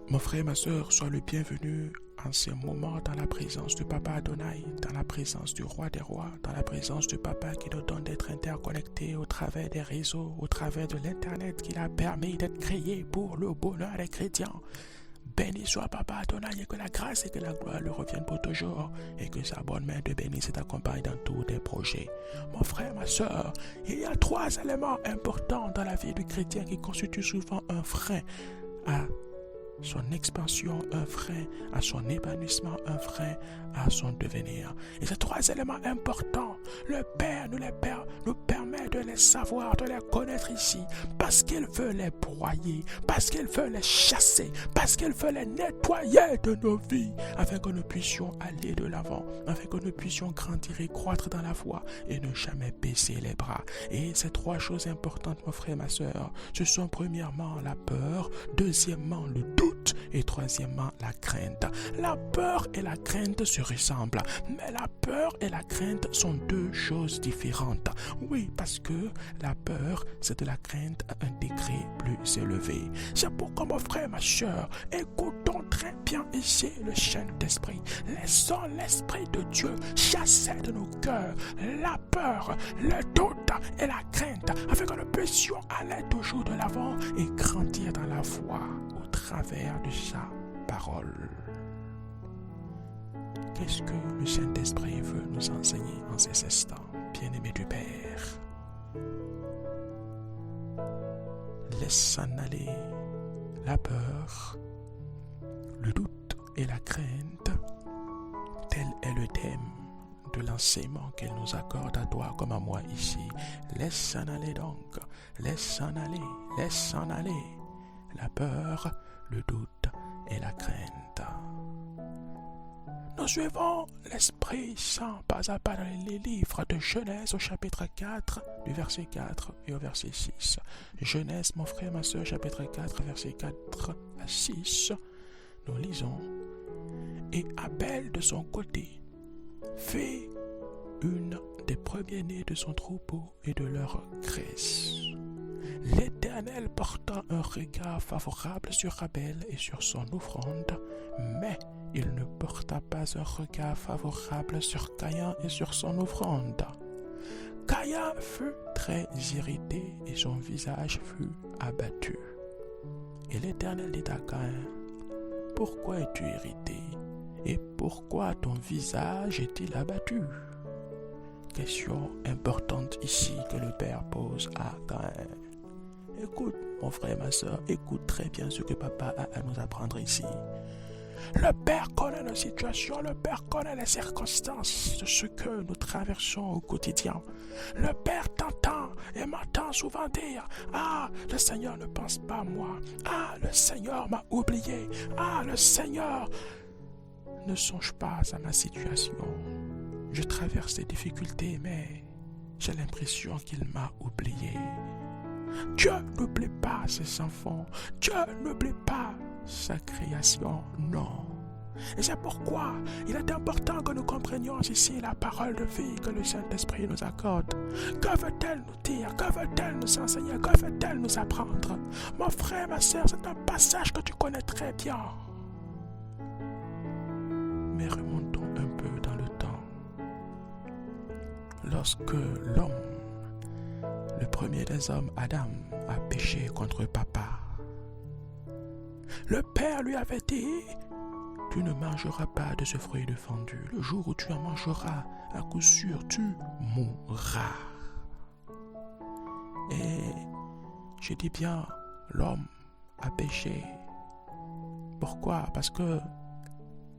Mon frère, ma soeur, sois le bienvenu en ces moments dans la présence du Papa Adonai, dans la présence du Roi des Rois, dans la présence du Papa qui nous donne d'être interconnectés au travers des réseaux, au travers de l'Internet qui a permis d'être créé pour le bonheur des chrétiens. Béni soit Papa Adonai et que la grâce et que la gloire lui reviennent pour toujours et que sa bonne main de béni t'accompagne dans tous tes projets. Mon frère, ma soeur, il y a 3 éléments importants dans la vie du chrétien qui constituent souvent un frein à son expansion, un frein à son épanouissement, un frein à son devenir. Et ces 3 éléments importants, le Père nous permet de les savoir, de les connaître ici, parce qu'il veut les broyer, parce qu'il veut les chasser, parce qu'il veut les nettoyer de nos vies, afin que nous puissions aller de l'avant, afin que nous puissions grandir et croître dans la foi et ne jamais baisser les bras. Et ces 3 choses importantes, mon frère, ma soeur, ce sont premièrement la peur, deuxièmement le doute et troisièmement la crainte. La peur et la crainte se ressemblent, mais la peur et la crainte sont 2 choses différentes. Oui, parce que la peur, c'est de la crainte à un degré plus élevé. C'est pourquoi, mon frère, ma soeur, écoutons très bien ici le Saint-Esprit. Laissons l'Esprit de Dieu chasser de nos cœurs la peur, le doute et la crainte, afin que nous puissions aller toujours de l'avant et grandir dans la foi au travers de sa parole. Qu'est-ce que le Saint-Esprit veut nous enseigner en ces instants, bien-aimés du Père? Laisse s'en aller la peur, le doute et la crainte. Tel est le thème de l'enseignement qu'elle nous accorde à toi comme à moi ici. Laisse s'en aller donc, laisse s'en aller, laisse s'en aller la peur, le doute et la crainte. Nous suivons l'Esprit Saint pas à pas dans les livres de Genèse au chapitre 4, du verset 4 et au verset 6. Genèse, mon frère, ma soeur, chapitre 4, verset 4 à 6. Nous lisons: Et Abel, de son côté, fit une des premiers-nés de son troupeau et de leur graisse. L'Éternel porta un regard favorable sur Abel et sur son offrande, mais il ne porta pas un regard favorable sur Caïn et sur son offrande. Caïn fut très irrité et son visage fut abattu. Et l'Éternel dit à Caïn: Pourquoi es-tu irrité? Et pourquoi ton visage est-il abattu? Question importante ici que le Père pose à Caïn. Écoute, mon frère, ma soeur, écoute très bien ce que Papa a à nous apprendre ici. Le Père connaît nos situations, le Père connaît les circonstances de ce que nous traversons au quotidien. Le Père t'entend et m'entend souvent dire: Ah, le Seigneur ne pense pas à moi. Ah, le Seigneur m'a oublié. Ah, le Seigneur ne songe pas à ma situation. Je traverse des difficultés, mais j'ai l'impression qu'il m'a oublié. Dieu n'oublie pas ses enfants. Dieu n'oublie pas sa création, non. Et c'est pourquoi il est important que nous comprenions ici la parole de vie que le Saint-Esprit nous accorde. Que veut-elle nous dire? Que veut-elle nous enseigner? Que veut-elle nous apprendre? Mon frère, ma soeur, c'est un passage que tu connais très bien. Mais remontons un peu dans le temps. Lorsque l'homme, le premier des hommes, Adam, a péché contre Papa, le Père lui avait dit: Tu ne mangeras pas de ce fruit défendu. Le jour où tu en mangeras, à coup sûr, tu mourras. Et je dis bien, l'homme a péché. Pourquoi? Parce que,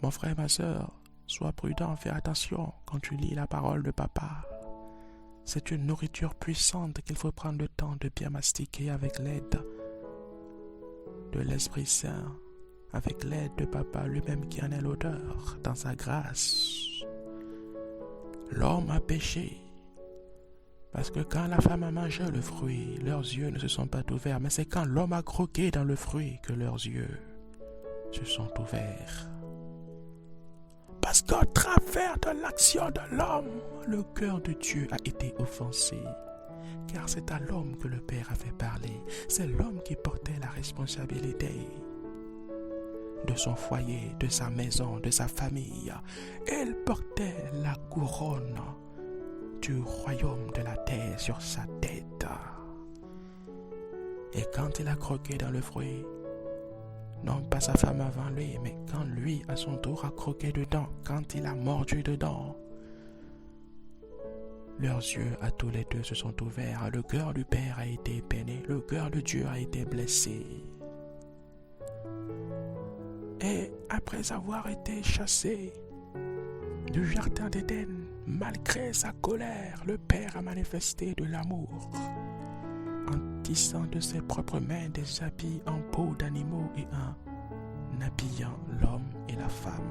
mon frère, ma soeur, sois prudent, fais attention quand tu lis la parole de Papa. C'est une nourriture puissante qu'il faut prendre le temps de bien mastiquer avec l'aide de l'Esprit Saint, avec l'aide de Papa lui-même qui en est l'auteur dans sa grâce. L'homme a péché parce que quand la femme a mangé le fruit, leurs yeux ne se sont pas ouverts, mais c'est quand l'homme a croqué dans le fruit que leurs yeux se sont ouverts. Parce qu'au travers de l'action de l'homme, le cœur de Dieu a été offensé. car c'est à l'homme que le Père avait parlé. C'est l'homme qui portait la responsabilité de son foyer, de sa maison, de sa famille. Il portait la couronne du royaume de la terre sur sa tête. Et quand il a croqué dans le fruit, non pas sa femme avant lui, mais quand lui, à son tour, a croqué dedans, quand il a mordu dedans, leurs yeux à tous les deux se sont ouverts. Le cœur du Père a été peiné, le cœur de Dieu a été blessé. Et après avoir été chassé du jardin d'Éden, malgré sa colère, le Père a manifesté de l'amour en tissant de ses propres mains des habits en peau d'animaux et en habillant l'homme et la femme.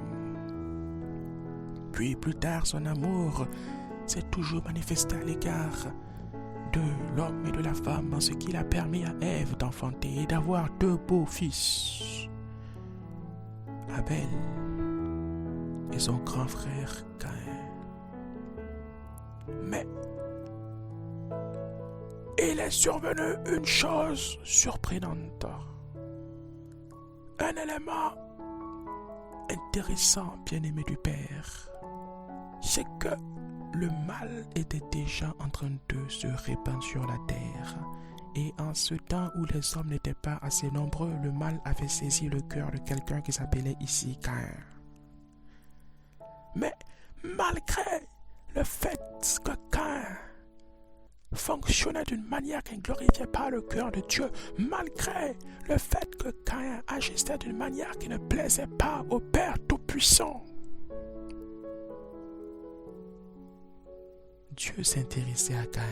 Puis plus tard, son amour s'est toujours manifesté à l'égard de l'homme et de la femme en ce qu'il a permis à Ève d'enfanter et d'avoir deux beaux fils, Abel et son grand frère Caïn. Mais il est survenu une chose surprenante, un élément intéressant, bien-aimé du Père, c'est que le mal était déjà en train de se répandre sur la terre. Et en ce temps où les hommes n'étaient pas assez nombreux, le mal avait saisi le cœur de quelqu'un qui s'appelait ici Caïn. Mais malgré le fait que Caïn fonctionnait d'une manière qui ne glorifiait pas le cœur de Dieu, malgré le fait que Caïn agissait d'une manière qui ne plaisait pas au Père Tout-Puissant, Dieu s'intéressait à Caïn.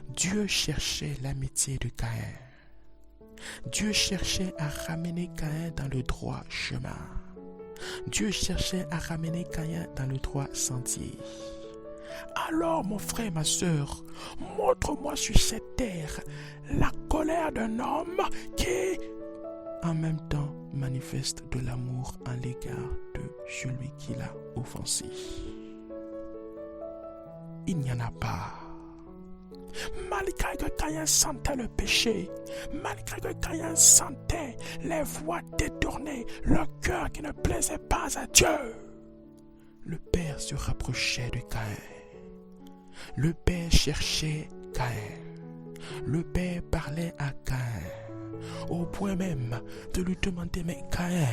Dieu cherchait l'amitié de Caïn. Dieu cherchait à ramener Caïn dans le droit chemin. Dieu cherchait à ramener Caïn dans le droit sentier. Alors, mon frère, ma soeur, montre-moi sur cette terre la colère d'un homme qui, en même temps, manifeste de l'amour à l'égard de celui qui l'a offensé. Il n'y en a pas. Malgré que Caïn sentait le péché, malgré que Caïn sentait les voies détournées, le cœur qui ne plaisait pas à Dieu, le Père se rapprochait de Caïn. Le Père cherchait Caïn. Le Père parlait à Caïn, au point même de lui demander: mais Caïn,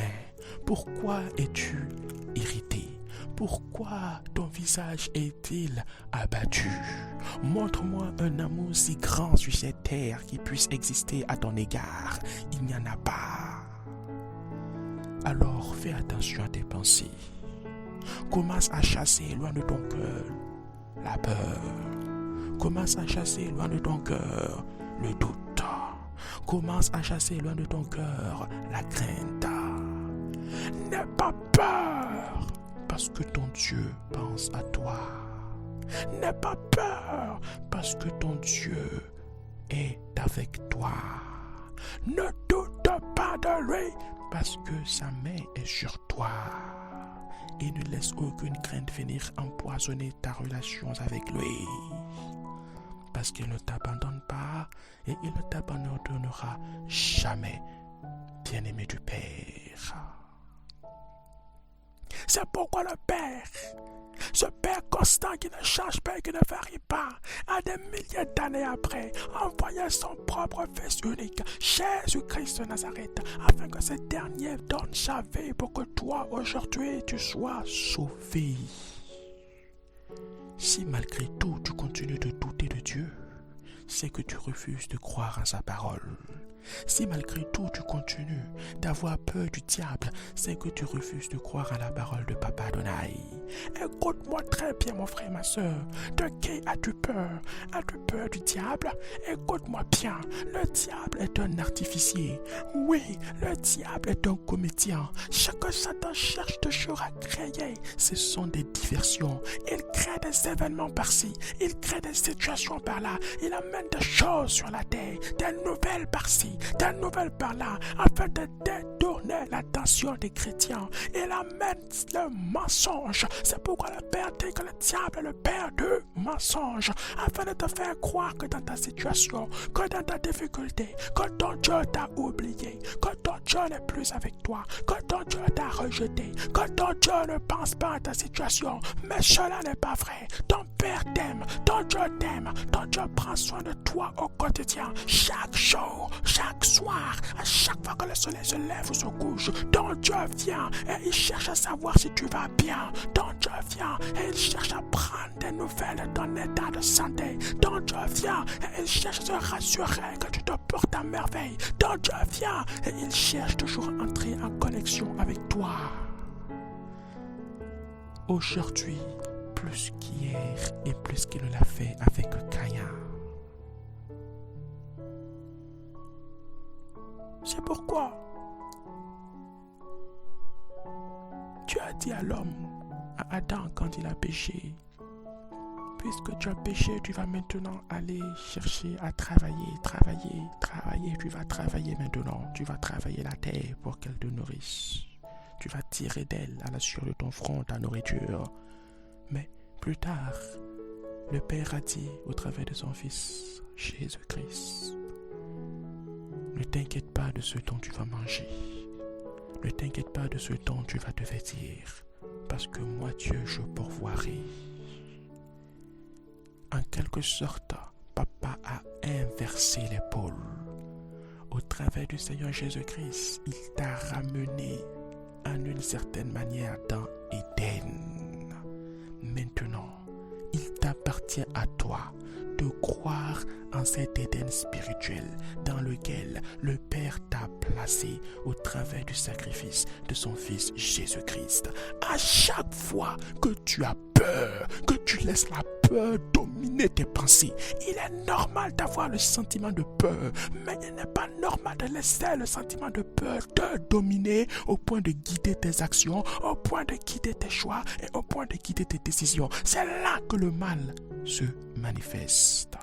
pourquoi es-tu irrité? Pourquoi ton visage est-il abattu? Montre-moi un amour si grand sur cette terre qui puisse exister à ton égard. Il n'y en a pas. Alors fais attention à tes pensées. Commence à chasser loin de ton cœur la peur. Commence à chasser loin de ton cœur le doute. Commence à chasser loin de ton cœur la crainte. N'aie pas peur, parce que ton Dieu pense à toi. N'aie pas peur, parce que ton Dieu est avec toi. Ne doute pas de lui, parce que sa main est sur toi. Et ne laisse aucune crainte venir empoisonner ta relation avec lui. Parce qu'il ne t'abandonne pas et il ne t'abandonnera jamais, bien-aimé du Père. C'est pourquoi le Père, ce Père constant qui ne change pas et qui ne varie pas, à des milliers d'années après, envoya son propre Fils unique, Jésus-Christ de Nazareth, afin que ce dernier donne sa vie pour que toi, aujourd'hui, tu sois sauvé. Si malgré tout, tu continues de douter de Dieu, c'est que tu refuses de croire en sa parole. Si malgré tout tu continues d'avoir peur du diable, c'est que tu refuses de croire à la parole de Papa Adonai. Écoute-moi très bien, mon frère, ma soeur. De qui as-tu peur? As-tu peur du diable? Écoute-moi bien. Le diable est un artificier. Oui, le diable est un comédien. Ce que Satan cherche toujours à créer, ce sont des diversions. Il crée des événements par-ci, il crée des situations par-là, il amène des choses sur la terre, des nouvelles par-ci, des nouvelles par-là, afin de détourner détourner l'attention des chrétiens. Il amène le mensonge. C'est pourquoi le Père dit que le diable est le père de mensonges, afin de te faire croire que dans ta situation, que dans ta difficulté, que ton Dieu t'a oublié, que ton Dieu n'est plus avec toi, que ton Dieu t'a rejeté, que ton Dieu ne pense pas à ta situation. Mais cela n'est pas vrai. Ton Père t'aime, ton Dieu t'aime, ton Dieu prend soin de toi au quotidien, chaque jour, chaque soir, à chaque fois que le soleil se lève ou se couche. Ton Dieu vient et il cherche à savoir si tu vas bien. Ton Dieu vient et il cherche à prendre des nouvelles de ton état de santé. Ton Dieu vient et il cherche à se rassurer que tu te portes à merveille. Ton Dieu vient et il cherche toujours à entrer en connexion avec toi. Aujourd'hui, plus qu'hier et plus qu'il l'a fait avec Caïn. C'est pourquoi Dieu a dit à l'homme, à Adam quand il a péché, puisque tu as péché, tu vas maintenant aller chercher à travailler. Tu vas travailler maintenant. Tu vas travailler la terre pour qu'elle te nourrisse. Tu vas tirer d'elle à la sueur de ton front ta nourriture. Mais plus tard, le Père a dit au travers de son Fils, Jésus-Christ, ne t'inquiète pas de ce dont tu vas manger. Ne t'inquiète pas de ce dont tu vas te vêtir, parce que moi, Dieu, je pourvoirai. En quelque sorte, Papa a inversé les pôles. Au travers du Seigneur Jésus-Christ, il t'a ramené en une certaine manière dans Éden. Maintenant, il t'appartient à toi de croire en cet Éden spirituel dans lequel le Père t'a placé au travers du sacrifice de son Fils Jésus-Christ. À chaque fois que tu as peur, que tu laisses la peur dominer tes pensées, il est normal d'avoir le sentiment de peur, mais il n'est pas normal de laisser le sentiment de peur te dominer au point de guider tes actions, au point de guider tes choix et au point de guider tes décisions. C'est là que le mal se manifeste.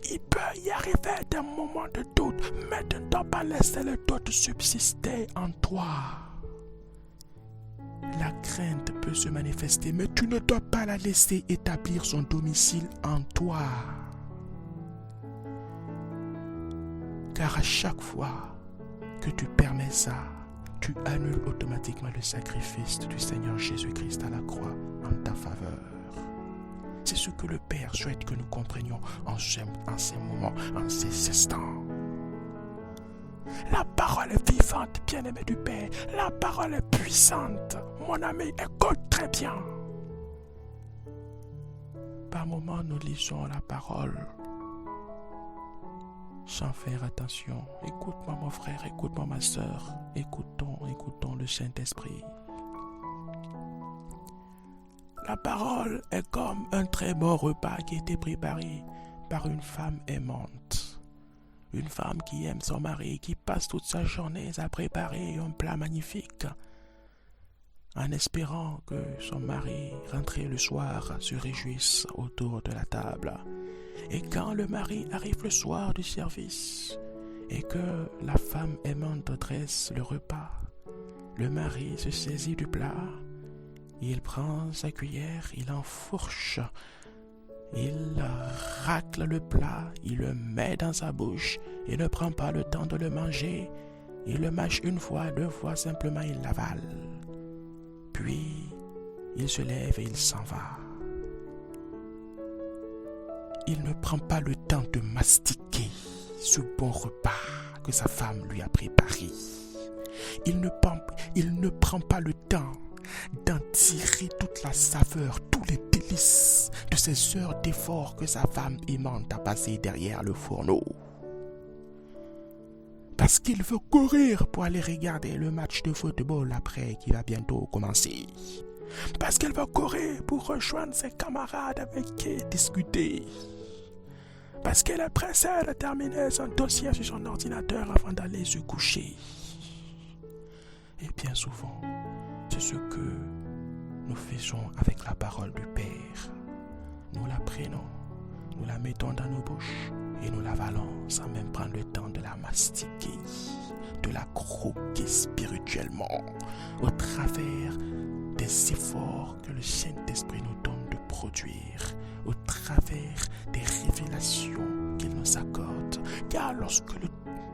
Il peut y arriver des moments de doute, mais tu ne dois pas laisser le doute subsister en toi. La crainte peut se manifester, mais tu ne dois pas la laisser établir son domicile en toi. Car à chaque fois que tu permets ça, tu annules automatiquement le sacrifice du Seigneur Jésus-Christ à la croix en ta faveur. C'est ce que le Père souhaite que nous comprenions en ces moments, en ces instants. La parole est vivante, bien-aimé du Père. La parole est puissante. Mon ami, écoute très bien. Par moments, nous lisons la parole sans faire attention. Écoute-moi, mon frère, écoute-moi, ma soeur. Écoutons le Saint-Esprit. La parole est comme un très bon repas qui a été préparé par une femme aimante. Une femme qui aime son mari, qui passe toute sa journée à préparer un plat magnifique, en espérant que son mari, rentré le soir, se réjouisse autour de la table. Et quand le mari arrive le soir du service, et que la femme aimante dresse le repas, le mari se saisit du plat, il prend sa cuillère, il enfourche, il racle le plat, il le met dans sa bouche, il ne prend pas le temps de le manger, il le mâche une fois, deux fois, simplement il l'avale. Puis, il se lève et il s'en va. Il ne prend pas le temps de mastiquer ce bon repas que sa femme lui a préparé. Il ne prend pas le temps d'en tirer toute la saveur, tous les délices de ces heures d'effort que sa femme aimante a passé derrière le fourneau. Parce qu'il veut courir pour aller regarder le match de football après qui va bientôt commencer. Parce qu'il veut courir pour rejoindre ses camarades avec qui discuter. Parce qu'il est pressé de terminer son dossier sur son ordinateur avant d'aller se coucher. Et bien souvent, c'est ce que nous faisons avec la parole du Père. Nous la prenons, nous la mettons dans nos bouches, et nous l'avalons sans même prendre le temps de la mastiquer, de la croquer spirituellement au travers des efforts que le Saint-Esprit nous donne de produire, au travers des révélations qu'il nous accorde. Car lorsque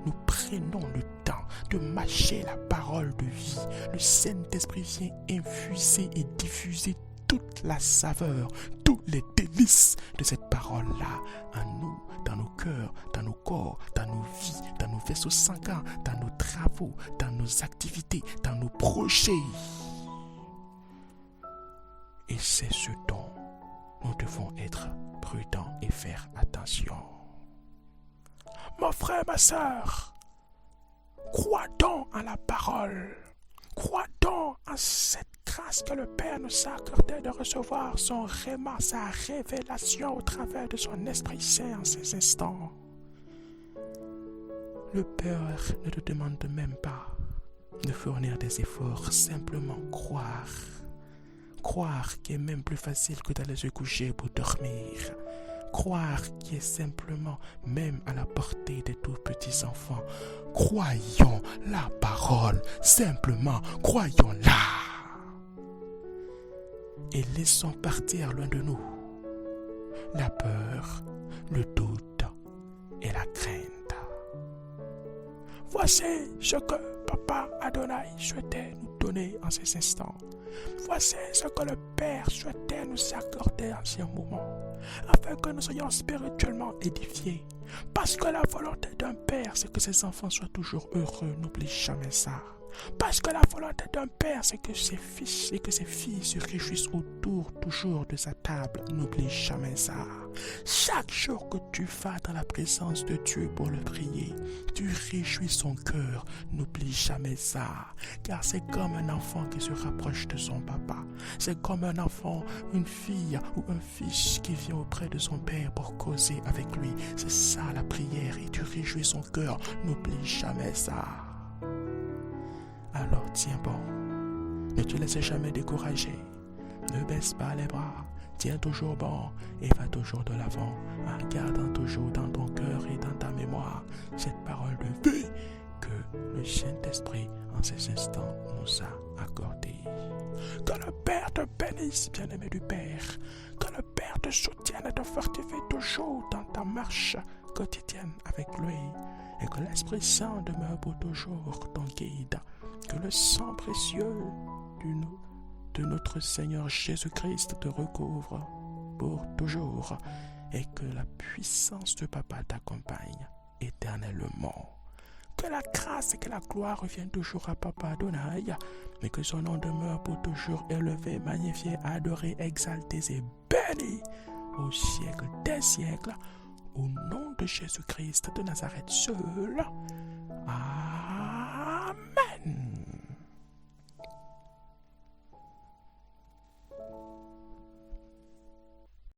nous prenons le temps de mâcher la parole de vie, le Saint-Esprit vient infuser et diffuser toute la saveur, tous les délices de cette parole-là en nous, dans nos cœurs, dans nos corps, dans nos vies, dans nos vaisseaux sanguins, dans nos travaux, dans nos activités, dans nos projets. Et c'est ce dont nous devons être prudents et faire attention. Mon frère, ma sœur, crois donc en la parole. Crois donc en cette grâce que le Père nous a accordée de recevoir son réma, sa révélation au travers de son Esprit Saint en ces instants. Le Père ne te demande même pas de fournir des efforts, simplement croire. Croire qui est même plus facile que d'aller se coucher pour dormir. Croire qui est simplement même à la portée des tout petits enfants. Croyons la parole, simplement croyons-la. Et laissons partir loin de nous la peur, le doute et la crainte. Voici ce que Papa Adonai souhaitait nous donner en ces instants. Voici ce que le Père souhaitait nous accorder en ce moment, afin que nous soyons spirituellement édifiés. Parce que la volonté d'un Père, c'est que ses enfants soient toujours heureux, n'oublie jamais ça. Parce que la volonté d'un Père, c'est que ses fils et que ses filles se réjouissent autour toujours de sa table, n'oublie jamais ça. Chaque jour que tu vas dans la présence de Dieu pour le prier, tu réjouis son cœur, n'oublie jamais ça. Car c'est comme un enfant qui se rapproche de son papa. C'est comme un enfant, une fille ou un fils qui vient auprès de son père pour causer avec lui. C'est ça la prière et tu réjouis son cœur, n'oublie jamais ça. Alors tiens bon, ne te laisse jamais décourager, ne baisse pas les bras, tiens toujours bon et va toujours de l'avant en gardant toujours dans ton cœur et dans ta mémoire cette parole de vie que le Saint-Esprit en ces instants nous a accordée. Que le Père te bénisse, bien-aimé du Père, que le Père te soutienne et te fortifie toujours dans ta marche quotidienne avec lui et que l'Esprit Saint demeure pour toujours ton guide. Que le sang précieux de notre Seigneur Jésus-Christ te recouvre pour toujours et que la puissance de Papa t'accompagne éternellement. Que la grâce et que la gloire reviennent toujours à Papa Adonai, mais que son nom demeure pour toujours élevé, magnifié, adoré, exalté et béni au siècle des siècles, au nom de Jésus-Christ de Nazareth seul. Amen.